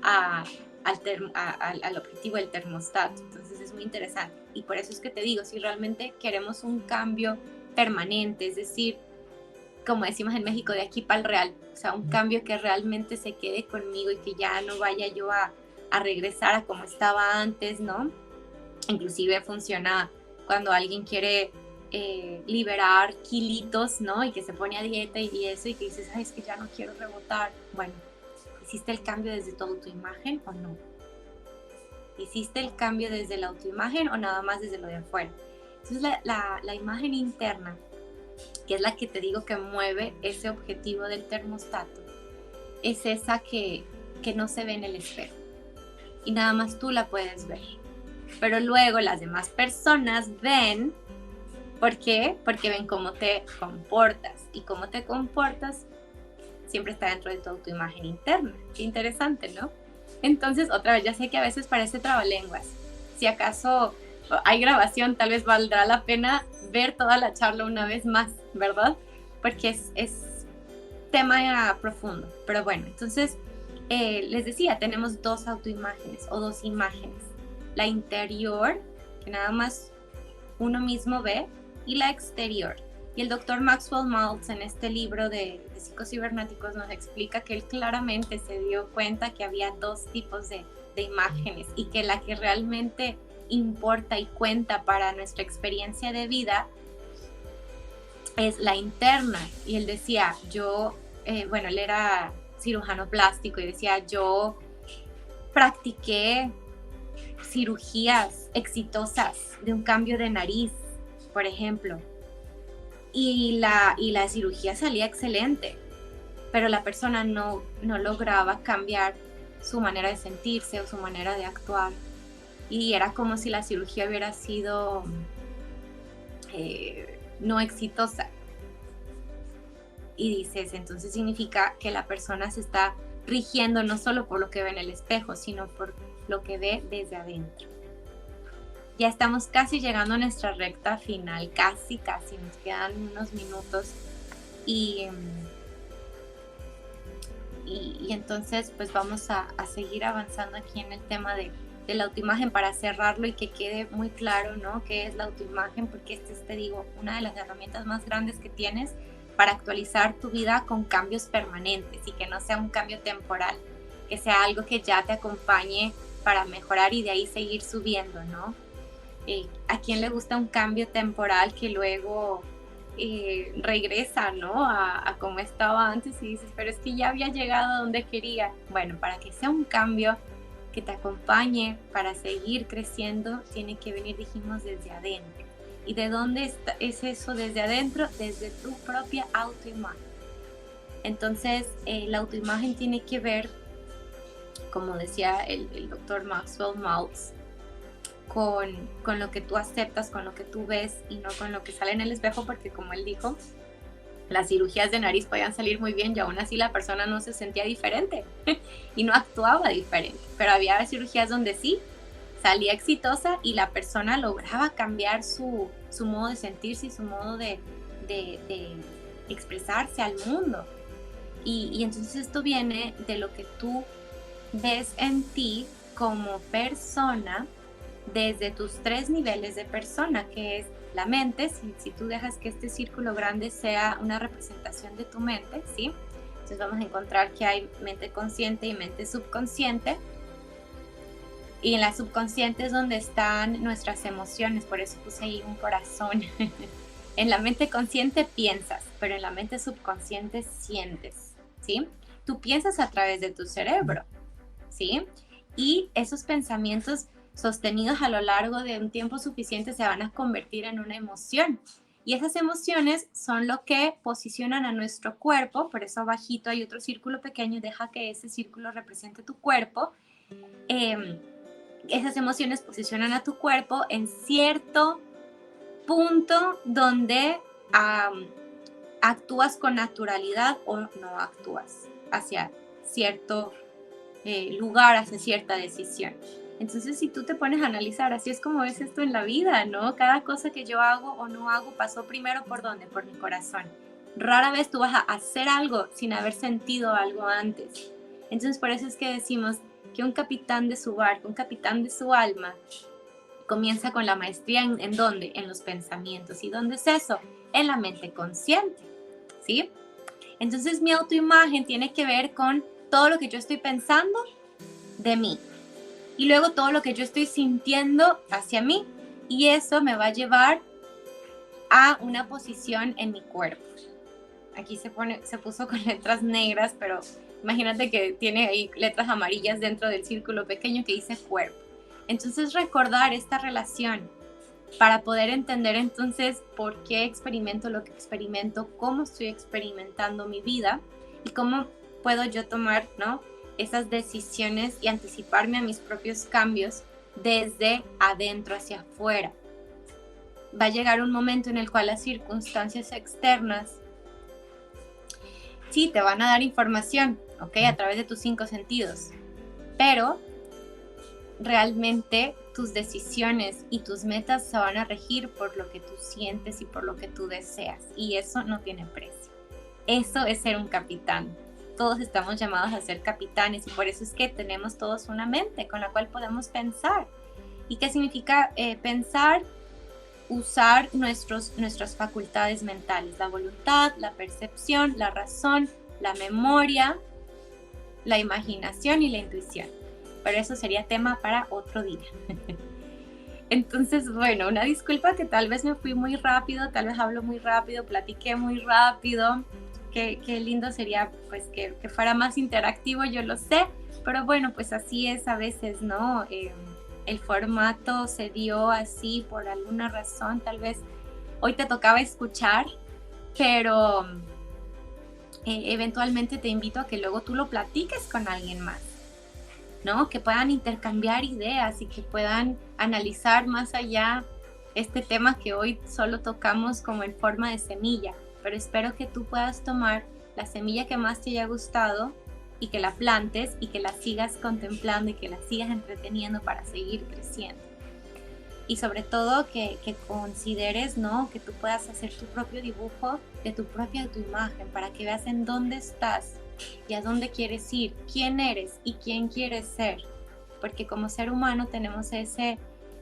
al objetivo del termostato. Entonces es muy interesante. Y por eso es que te digo, si realmente queremos un cambio permanente, es decir, como decimos en México, de aquí para el real, o sea, un cambio que realmente se quede conmigo y que ya no vaya yo a regresar a como estaba antes, ¿no? Inclusive funciona cuando alguien quiere liberar kilitos, ¿no? Y que se pone a dieta y eso, y que dices, ay, es que ya no quiero rebotar. Bueno, ¿hiciste el cambio desde tu autoimagen o no? ¿Hiciste el cambio desde la autoimagen o nada más desde lo de afuera? Entonces la imagen interna, que es la que te digo que mueve ese objetivo del termostato, es esa que no se ve en el espejo y nada más tú la puedes ver, pero luego las demás personas ven. ¿Por qué? Porque ven cómo te comportas, y cómo te comportas siempre está dentro de tu autoimagen interna. Qué interesante, ¿no? Entonces, otra vez, ya sé que a veces parece trabalenguas. Si acaso hay grabación, tal vez valdrá la pena ver toda la charla una vez más, ¿verdad? Porque es tema profundo. Pero bueno, entonces, les decía, tenemos dos autoimágenes o dos imágenes. La interior, que nada más uno mismo ve, y la exterior. Y el doctor Maxwell Maltz en este libro de psicocibernéticos nos explica que él claramente se dio cuenta que había dos tipos de imágenes y que la que realmente importa y cuenta para nuestra experiencia de vida es la interna. Y él decía, bueno, él era cirujano plástico y decía, yo practiqué cirugías exitosas de un cambio de nariz, por ejemplo, y la cirugía salía excelente, pero la persona no lograba cambiar su manera de sentirse o su manera de actuar, y era como si la cirugía hubiera sido no exitosa. Y dices, entonces significa que la persona se está rigiendo no solo por lo que ve en el espejo, sino por lo que ve desde adentro. Ya estamos casi llegando a nuestra recta final, casi, nos quedan unos minutos y entonces pues vamos a seguir avanzando aquí en el tema de la autoimagen para cerrarlo y que quede muy claro, ¿no? ¿Qué es la autoimagen? Porque esta es, te digo, una de las herramientas más grandes que tienes para actualizar tu vida con cambios permanentes y que no sea un cambio temporal, que sea algo que ya te acompañe para mejorar y de ahí seguir subiendo, ¿no? ¿A quién le gusta un cambio temporal que luego regresa, ¿no? A como estaba antes y dices, pero es que ya había llegado a donde quería? Bueno, para que sea un cambio que te acompañe para seguir creciendo, tiene que venir, dijimos, desde adentro. ¿Y de dónde es eso desde adentro? Desde tu propia autoimagen. Entonces, la autoimagen tiene que ver, como decía el doctor Maxwell Maltz, con lo que tú aceptas, con lo que tú ves y no con lo que sale en el espejo, porque como él dijo, las cirugías de nariz podían salir muy bien y aún así la persona no se sentía diferente y no actuaba diferente, pero había cirugías donde sí salía exitosa y la persona lograba cambiar su modo de sentirse y su modo de expresarse al mundo. Y entonces esto viene de lo que tú ves en ti como persona desde tus tres niveles de persona, que es la mente. Si tú dejas que este círculo grande sea una representación de tu mente, ¿sí? Entonces vamos a encontrar que hay mente consciente y mente subconsciente. Y en la subconsciente es donde están nuestras emociones, por eso puse ahí un corazón. En la mente consciente piensas, pero en la mente subconsciente sientes, ¿sí? Tú piensas a través de tu cerebro, ¿sí? Y esos pensamientos sostenidos a lo largo de un tiempo suficiente se van a convertir en una emoción. Y esas emociones son lo que posicionan a nuestro cuerpo, por eso abajito hay otro círculo pequeño, deja que ese círculo represente tu cuerpo. Esas emociones posicionan a tu cuerpo en cierto punto donde actúas con naturalidad o no actúas hacia cierto lugar, hacia cierta decisión. Entonces, si tú te pones a analizar, así es como ves esto en la vida, ¿no? Cada cosa que yo hago o no hago pasó primero ¿por dónde? Por mi corazón. Rara vez tú vas a hacer algo sin haber sentido algo antes. Entonces, por eso es que decimos que un capitán de su barco, un capitán de su alma, comienza con la maestría ¿en dónde? En los pensamientos. ¿Y dónde es eso? En la mente consciente, ¿sí? Entonces, mi autoimagen tiene que ver con todo lo que yo estoy pensando de mí. Y luego todo lo que yo estoy sintiendo hacia mí. Y eso me va a llevar a una posición en mi cuerpo. Aquí se puso con letras negras, pero imagínate que tiene ahí letras amarillas dentro del círculo pequeño que dice cuerpo. Entonces recordar esta relación para poder entender entonces por qué experimento lo que experimento, cómo estoy experimentando mi vida y cómo puedo yo tomar, ¿no?, esas decisiones y anticiparme a mis propios cambios desde adentro hacia afuera. Va a llegar un momento en el cual las circunstancias externas sí te van a dar información, ¿ok?, a través de tus 5 sentidos, pero realmente tus decisiones y tus metas se van a regir por lo que tú sientes y por lo que tú deseas, y eso no tiene precio. Eso es ser un capitán. Todos estamos llamados a ser capitanes y por eso es que tenemos todos una mente con la cual podemos pensar. ¿Y qué significa pensar? Usar nuestras facultades mentales, la voluntad, la percepción, la razón, la memoria, la imaginación y la intuición. Pero eso sería tema para otro día. Entonces, bueno, una disculpa que tal vez me fui muy rápido, tal vez hablo muy rápido, platiqué muy rápido. Qué lindo sería pues que fuera más interactivo, yo lo sé, pero bueno, pues así es a veces, ¿no? El formato se dio así por alguna razón, tal vez hoy te tocaba escuchar, pero eventualmente te invito a que luego tú lo platiques con alguien más, ¿no? Que puedan intercambiar ideas y que puedan analizar más allá este tema que hoy solo tocamos como en forma de semilla, pero espero que tú puedas tomar la semilla que más te haya gustado y que la plantes y que la sigas contemplando y que la sigas entreteniendo para seguir creciendo. Y sobre todo que consideres, ¿no?, que tú puedas hacer tu propio dibujo de tu propia autoimagen para que veas en dónde estás y a dónde quieres ir, quién eres y quién quieres ser. Porque como ser humano tenemos ese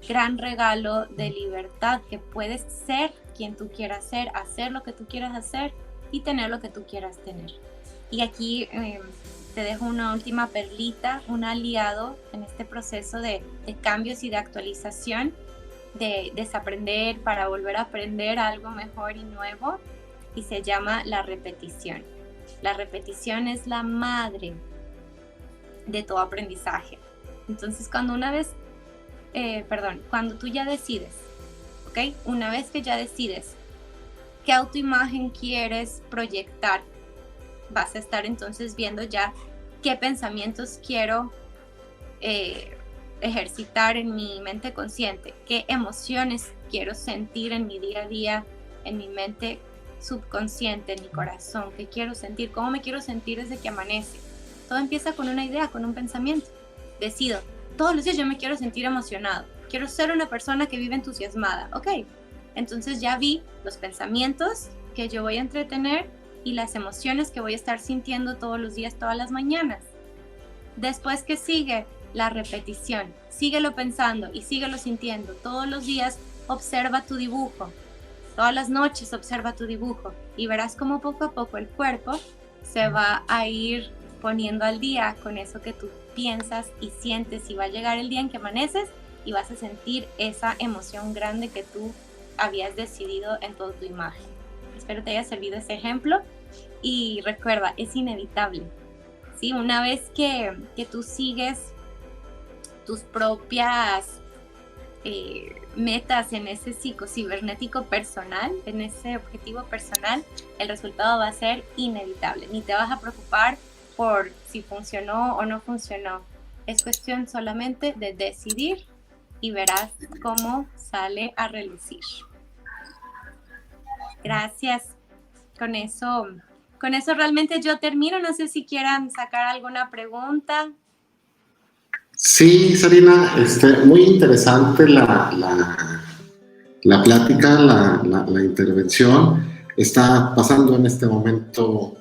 gran regalo de libertad, que puedes ser quien tú quieras ser, hacer lo que tú quieras hacer y tener lo que tú quieras tener. Y aquí te dejo una última perlita, un aliado en este proceso de cambios y de actualización, de desaprender para volver a aprender algo mejor y nuevo, y se llama la repetición. La repetición es la madre de todo aprendizaje. Entonces cuando tú ya decides, ¿ok? Una vez que ya decides qué autoimagen quieres proyectar, vas a estar entonces viendo ya qué pensamientos quiero ejercitar en mi mente consciente, qué emociones quiero sentir en mi día a día, en mi mente subconsciente, en mi corazón, qué quiero sentir, cómo me quiero sentir desde que amanece. Todo empieza con una idea, con un pensamiento. Decido, todos los días yo me quiero sentir emocionado, quiero ser una persona que vive entusiasmada, ok. Entonces ya vi los pensamientos que yo voy a entretener y las emociones que voy a estar sintiendo todos los días, todas las mañanas. Después, ¿qué sigue? La repetición. Síguelo pensando y síguelo sintiendo. Todos los días observa tu dibujo. Todas las noches observa tu dibujo y verás cómo poco a poco el cuerpo se va a ir poniendo al día con eso que tú piensas y sientes, y va a llegar el día en que amaneces y vas a sentir esa emoción grande que tú habías decidido en toda tu imagen. Espero te haya servido ese ejemplo y recuerda, es inevitable, ¿sí? Una vez que tú sigues tus propias metas en ese psicocibernético personal, en ese objetivo personal, el resultado va a ser inevitable. Ni te vas a preocupar por si funcionó o no funcionó. Es cuestión solamente de decidir y verás cómo sale a relucir. Gracias. Con eso realmente yo termino. No sé si quieran sacar alguna pregunta. Sí, Sarina, muy interesante la plática, la intervención. Está pasando en este momento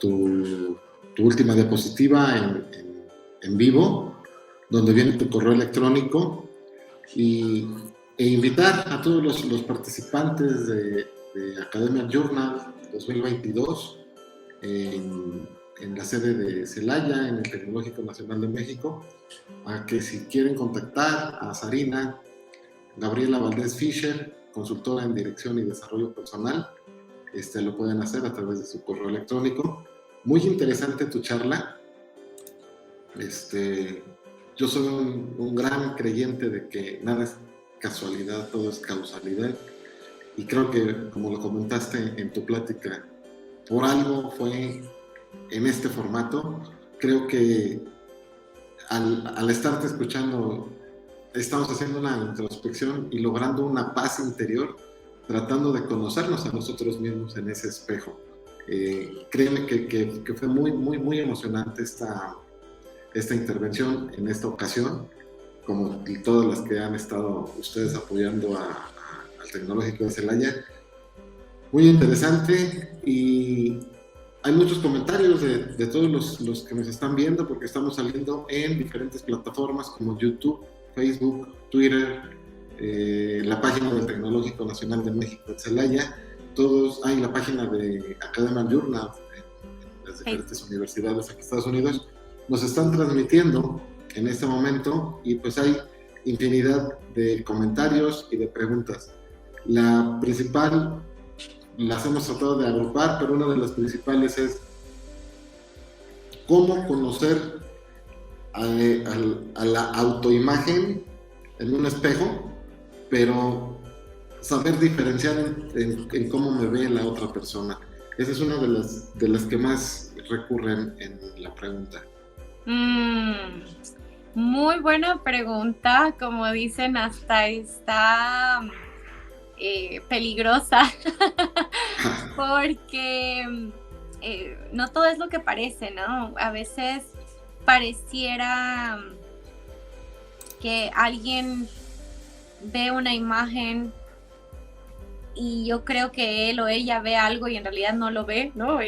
tu última diapositiva en vivo, donde viene tu correo electrónico, e invitar a todos los participantes de Academia Journal 2022 en la sede de Celaya, en el Tecnológico Nacional de México, a que si quieren contactar a Sarina Gabriela Valdés Fischer, consultora en dirección y desarrollo personal. Lo pueden hacer a través de su correo electrónico. Muy interesante tu charla. Yo soy un gran creyente de que nada es casualidad, todo es causalidad. Y creo que, como lo comentaste en tu plática, por algo fue en este formato. Creo que al estarte escuchando, estamos haciendo una introspección y logrando una paz interior, tratando de conocernos a nosotros mismos en ese espejo. Créeme que fue muy, muy, muy emocionante esta intervención en esta ocasión, como todas las que han estado ustedes apoyando al Tecnológico de Celaya. Muy interesante, y hay muchos comentarios de todos los que nos están viendo, porque estamos saliendo en diferentes plataformas como YouTube, Facebook, Twitter, la página del Tecnológico Nacional de México de Celaya, hay la página de Academia Journal en las diferentes universidades aquí en Estados Unidos. Nos están transmitiendo en este momento, y pues hay infinidad de comentarios y de preguntas. La principal las hemos tratado de agrupar, pero una de las principales es cómo conocer a la autoimagen en un espejo, pero saber diferenciar en cómo me ve la otra persona. Esa es una de las que más recurren en la pregunta. Muy buena pregunta, como dicen, hasta está peligrosa, porque no todo es lo que parece, ¿no? A veces pareciera que alguien ve una imagen y yo creo que él o ella ve algo y en realidad no lo ve, ¿no?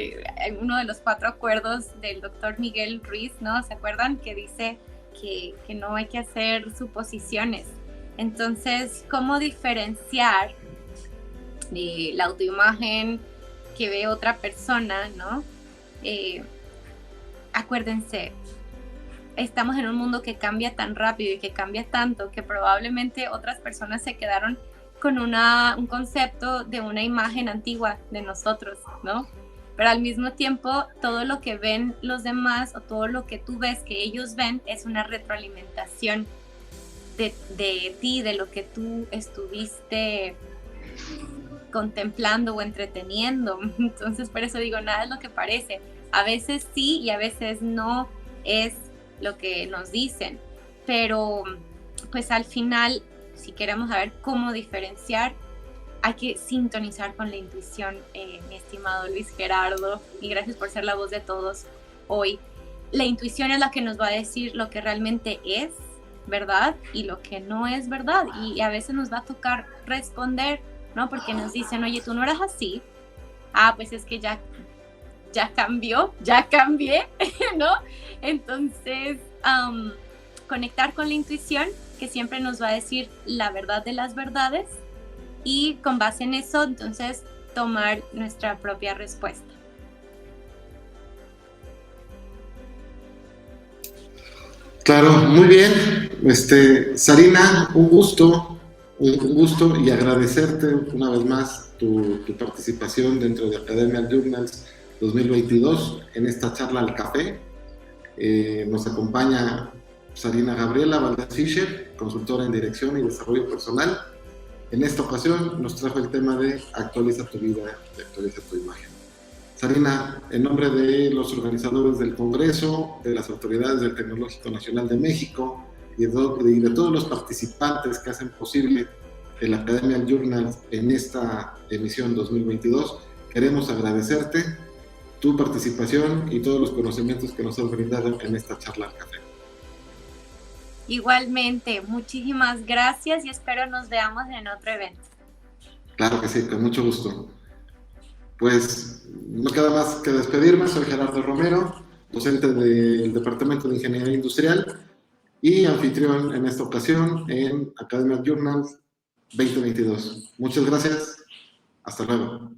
Uno de los 4 acuerdos del doctor Miguel Ruiz, ¿no? ¿Se acuerdan? Que dice que no hay que hacer suposiciones. Entonces, ¿cómo diferenciar la autoimagen que ve otra persona, ¿no? Acuérdense, estamos en un mundo que cambia tan rápido y que cambia tanto que probablemente otras personas se quedaron con un concepto de una imagen antigua de nosotros, ¿no? Pero al mismo tiempo, todo lo que ven los demás o todo lo que tú ves que ellos ven es una retroalimentación de ti, de lo que tú estuviste contemplando o entreteniendo. Entonces, por eso digo, nada es lo que parece. A veces sí y a veces no es lo que nos dicen. Pero, pues al final, si queremos saber cómo diferenciar, hay que sintonizar con la intuición, mi estimado Luis Gerardo, y gracias por ser la voz de todos hoy. La intuición es la que nos va a decir lo que realmente es verdad y lo que no es verdad, y a veces nos va a tocar responder, ¿no? Porque nos dicen, oye, tú no eras así. Pues es que ya cambió, ya cambié, ¿no? Entonces, conectar con la intuición, que siempre nos va a decir la verdad de las verdades, y con base en eso, entonces, tomar nuestra propia respuesta. Claro, muy bien. Sarina, un gusto y agradecerte una vez más tu participación dentro de Academia Journals 2022 en esta charla al café. Nos acompaña Sarina Gabriela Valdez Fischer, consultora en dirección y desarrollo personal. En esta ocasión nos trajo el tema de actualiza tu vida, actualiza tu imagen. Sarina, en nombre de los organizadores del Congreso, de las autoridades del Tecnológico Nacional de México y de todos los participantes que hacen posible el Academia Journal en esta emisión 2022, queremos agradecerte tu participación y todos los conocimientos que nos has brindado en esta charla al café. Igualmente, muchísimas gracias y espero nos veamos en otro evento. Claro que sí, con mucho gusto. Pues no queda más que despedirme. Soy Gerardo Romero, docente del Departamento de Ingeniería Industrial y anfitrión en esta ocasión en Academia Journal 2022. Muchas gracias. Hasta luego.